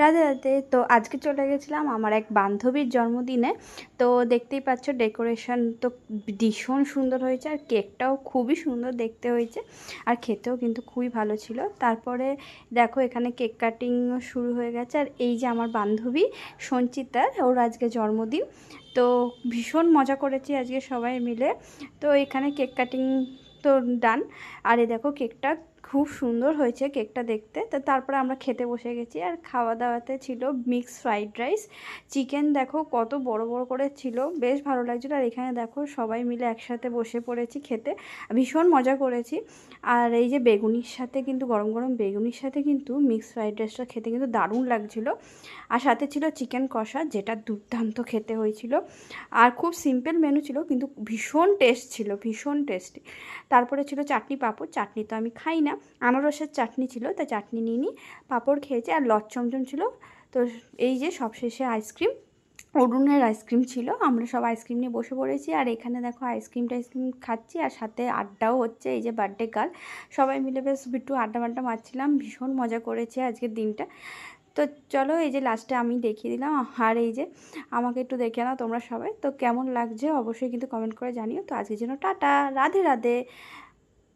রাধে রাধে। তো আজকে চলে গেছিলাম আমার এক বান্ধবীর জন্মদিনে। তো দেখতেই পাচ্ছ ডেকোরেশন তো ভীষণ সুন্দর হয়েছে, আর কেকটাও খুবই সুন্দর দেখতে হয়েছে, আর খেতেও কিন্তু খুবই ভালো ছিল। তারপরে দেখো এখানে কেক কাটিং শুরু হয়ে গেছে, আর এই যে আমার বান্ধবী সঞ্চিতার, ওর আজকে জন্মদিন। তো ভীষণ মজা করেছি আজকে সবাই মিলে। তো এখানে কেক কাটিং তো ডান। আর এই দেখো কেকটা খুব সুন্দর হয়েছে কেকটা দেখতে। তো তারপরে আমরা খেতে বসে গেছি, আর খাওয়া দাওয়াতে ছিল মিক্স ফ্রাইড রাইস, চিকেন দেখো কত বড় বড় করে ছিল, বেশ ভালো লাগছিলো। আর এখানে দেখো সবাই মিলে একসাথে বসে পড়েছি খেতে, ভীষণ মজা করেছি। আর এই যে বেগুনির সাথে কিন্তু গরম গরম বেগুনির সাথে কিন্তু মিক্স ফ্রাইড রাইসটা খেতে কিন্তু দারুণ লাগছিলো। আর সাথে ছিল চিকেন কষা, যেটা দুর্দান্ত খেতে হয়েছিল। আর খুব সিম্পল মেনু ছিল, কিন্তু ভীষণ টেস্ট ছিল, ভীষণ টেস্টি। তারপরে ছিল চাটনি পাঁপড়, চাটনি তো আমি খাই না, আনারসের চাটনি ছিল, তাই চাটনি নিয়ে নিই, পাঁপড় খেয়েছি, আর লচ্চমচম ছিল। তো এই যে সবশেষে আইসক্রিম, অরুণের আইসক্রিম ছিল, আমরা সব আইসক্রিম নিয়ে বসে পড়েছি। আর এখানে দেখো আইসক্রিম টাইসক্রিম খাচ্ছি, আর সাথে আড্ডাও হচ্ছে। এই যে বার্থডে গার্ল, সবাই মিলে বেশ একটু আড্ডা মাড্ডা মারছিলাম, ভীষণ মজা করেছে আজকের দিনটা। তো চলো এই যে লাস্টে আমি দেখিয়ে দিলাম, আর এই যে আমাকে একটু দেখে নাও তোমরা সবাই। তো কেমন লাগছে অবশ্যই কিন্তু কমেন্ট করে জানিও। তো আজকের জন্য টাটা, রাধে রাধে।